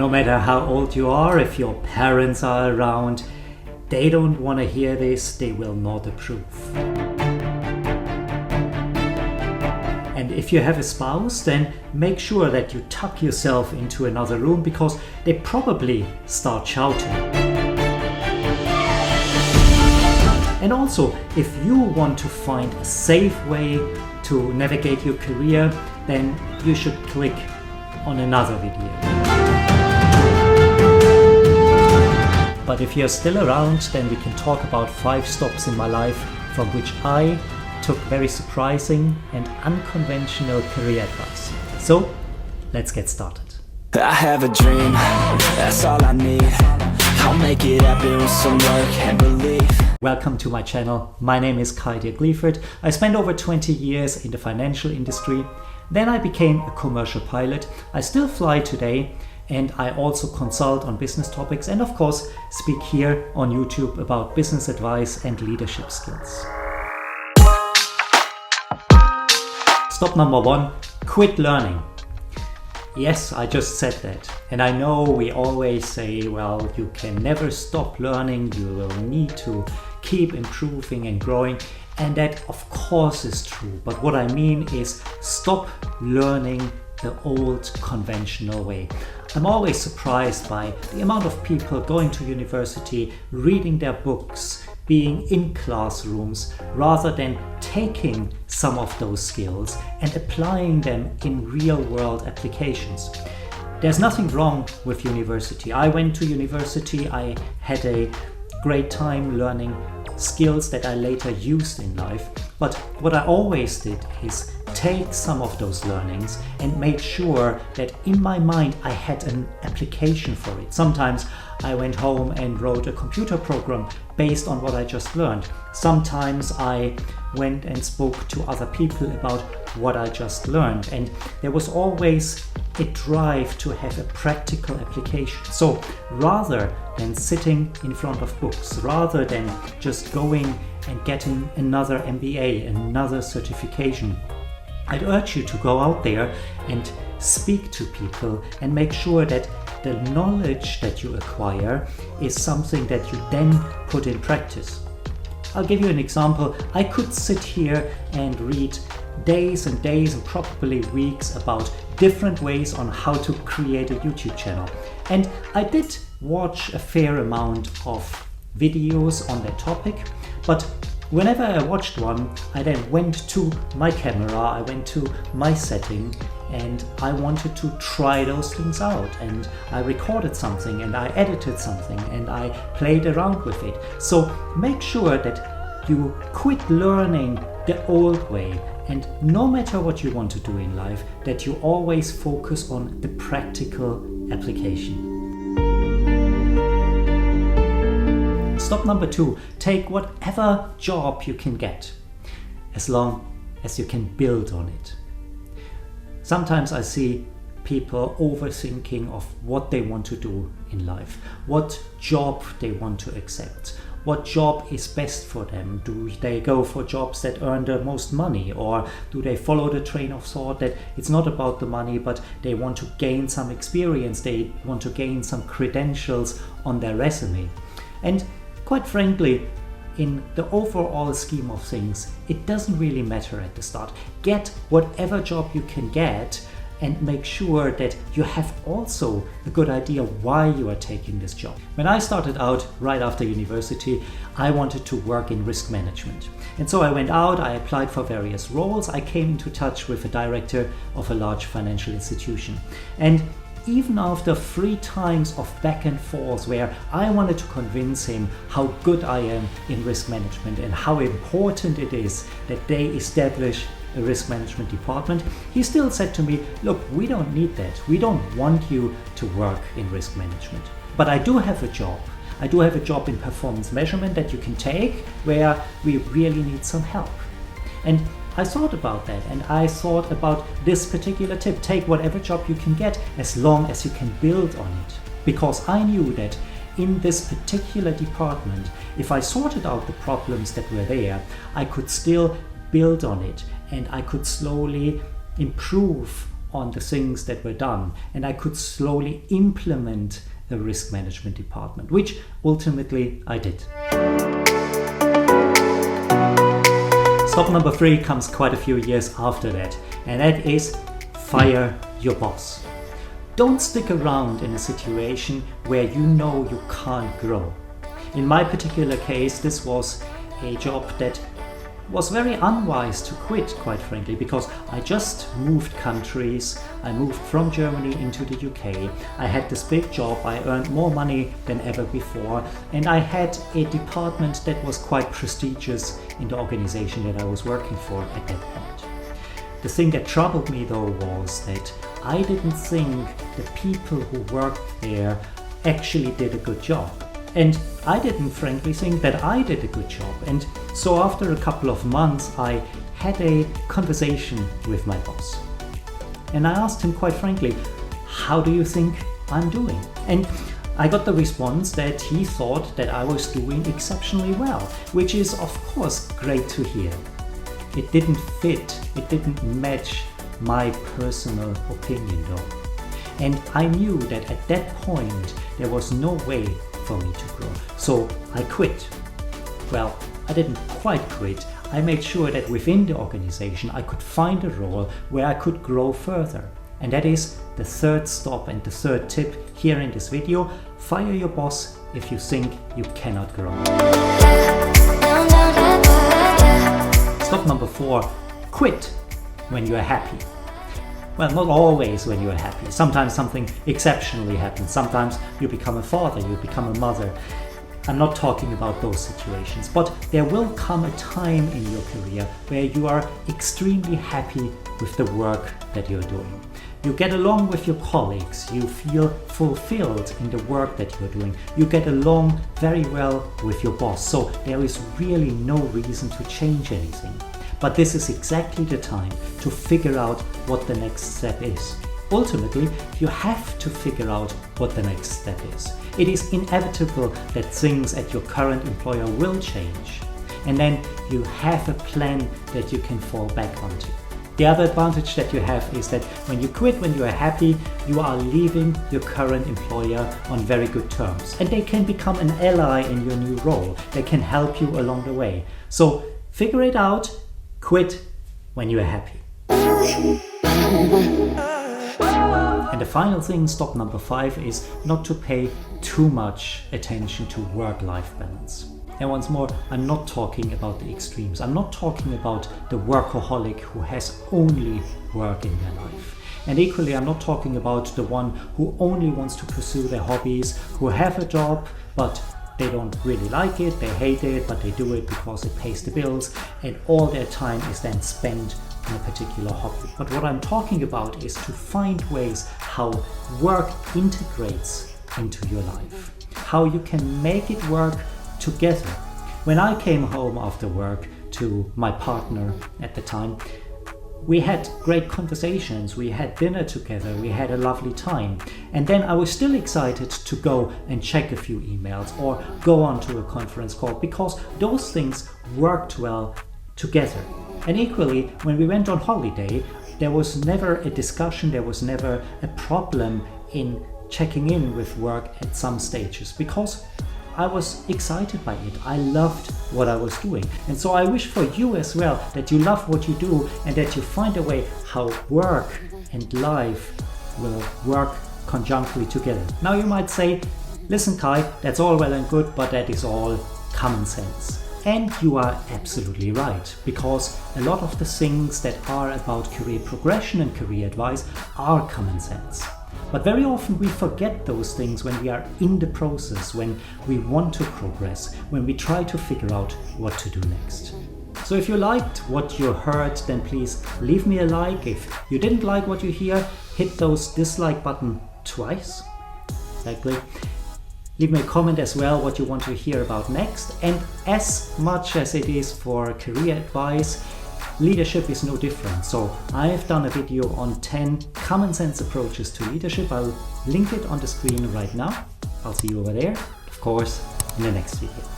No matter how old you are, if your parents are around, they don't want to hear this, they will not approve. And if you have a spouse, then make sure that you tuck yourself into another room because they probably start shouting. And also, if you want to find a safe way to navigate your career, then you should click on another video. But if you're still around, then we can talk about 5 stops in my life from which I took very surprising and unconventional career advice. So, let's get started. I have a dream, that's all I need. I'll make it happen with some work and belief. Welcome to my channel. My name is Leifert. I spent over 20 years in the financial industry. Then I became a commercial pilot. I still fly today, and I also consult on business topics and of course speak here on YouTube about business advice and leadership skills. Stop number 1, quit learning. Yes, I just said that. And I know we always say, well, you can never stop learning, you will need to keep improving and growing. And that of course is true. But what I mean is stop learning the old conventional way. I'm always surprised by the amount of people going to university, reading their books, being in classrooms, rather than taking some of those skills and applying them in real-world applications. There's nothing wrong with university. I went to university, I had a great time learning skills that I later used in life. But what I always did is take some of those learnings and made sure that in my mind I had an application for it. Sometimes I went home and wrote a computer program based on what I just learned. Sometimes I went and spoke to other people about what I just learned. And there was always a drive to have a practical application. So rather than sitting in front of books, rather than just going and getting another MBA, another certification, I'd urge you to go out there and speak to people and make sure that the knowledge that you acquire is something that you then put in practice. I'll give you an example. I could sit here and read days and days and probably weeks about different ways on how to create a YouTube channel. And I did watch a fair amount of videos on that topic, but whenever I watched one, I then went to my camera, I went to my setting, and I wanted to try those things out. And I recorded something, and I edited something, and I played around with it. So make sure that you quit learning the old way, and no matter what you want to do in life, that you always focus on the practical application. Stop number 2, take whatever job you can get, as long as you can build on it. Sometimes I see people overthinking of what they want to do in life, what job they want to accept, what job is best for them. Do they go for jobs that earn the most money, or do they follow the train of thought that it's not about the money, but they want to gain some experience, they want to gain some credentials on their resume? And quite frankly, in the overall scheme of things, it doesn't really matter at the start. Get whatever job you can get and make sure that you have also a good idea why you are taking this job. When I started out right after university, I wanted to work in risk management. And so I went out, I applied for various roles, I came into touch with a director of a large financial institution. And even after 3 times of back and forth where I wanted to convince him how good I am in risk management and how important it is that they establish a risk management department, he still said to me, look, we don't need that. We don't want you to work in risk management. But I do have a job. I do have a job in performance measurement that you can take where we really need some help. And I thought about that, and I thought about this particular tip. Take whatever job you can get as long as you can build on it. Because I knew that in this particular department, if I sorted out the problems that were there, I could still build on it and I could slowly improve on the things that were done, and I could slowly implement a risk management department, which ultimately I did. Stop number 3 comes quite a few years after that, and that is fire your boss. Don't stick around in a situation where you know you can't grow. In my particular case, this was a job that was very unwise to quit, quite frankly, because I just moved countries. I moved from Germany into the UK. I had this big job. I earned more money than ever before, and I had a department that was quite prestigious in the organization that I was working for at that point. The thing that troubled me though was that I didn't think the people who worked there actually did a good job. And I didn't frankly think that I did a good job. And so after a couple of months, I had a conversation with my boss. And I asked him quite frankly, how do you think I'm doing? And I got the response that he thought that I was doing exceptionally well, which is of course great to hear. It didn't fit, it didn't match my personal opinion though. And I knew that at that point there was no way for me to grow. So I quit. Well, I didn't quite quit. I made sure that within the organization I could find a role where I could grow further. And that is the third stop and the third tip here in this video. Fire your boss if you think you cannot grow. Stop number 4, quit when you are happy. Well, not always when you are happy. Sometimes something exceptionally happens. Sometimes you become a father, you become a mother. I'm not talking about those situations, but there will come a time in your career where you are extremely happy with the work that you're doing. You get along with your colleagues, you feel fulfilled in the work that you're doing. You get along very well with your boss, so there is really no reason to change anything. But this is exactly the time to figure out what the next step is. Ultimately, you have to figure out what the next step is. It is inevitable that things at your current employer will change. And then you have a plan that you can fall back onto. The other advantage that you have is that when you quit, when you are happy, you are leaving your current employer on very good terms. And they can become an ally in your new role. They can help you along the way. So figure it out. Quit when you are happy. And the final thing, stop number 5, is not to pay too much attention to work-life balance. And once more, I'm not talking about the extremes. I'm not talking about the workaholic who has only work in their life. And equally, I'm not talking about the one who only wants to pursue their hobbies, who have a job, but they don't really like it, they hate it, but they do it because it pays the bills, and all their time is then spent on a particular hobby. But what I'm talking about is to find ways how work integrates into your life, how you can make it work together. When I came home after work to my partner at the time, we had great conversations, we had dinner together, we had a lovely time. And then I was still excited to go and check a few emails or go on to a conference call because those things worked well together. And equally, when we went on holiday, there was never a discussion, there was never a problem in checking in with work at some stages because I was excited by it. I loved what I was doing. And so I wish for you as well that you love what you do and that you find a way how work and life will work conjunctly together. Now you might say, listen Kai, that's all well and good, but that is all common sense. And you are absolutely right, because a lot of the things that are about career progression and career advice are common sense. But very often we forget those things when we are in the process, when we want to progress, when we try to figure out what to do next. So if you liked what you heard, then please leave me a like. If you didn't like what you hear, hit those dislike button twice. Exactly. Leave me a comment as well what you want to hear about next. And as much as it is for career advice, leadership is no different. So I have done a video on 10 common sense approaches to leadership. I'll link it on the screen right now. I'll see you over there, of course, in the next video.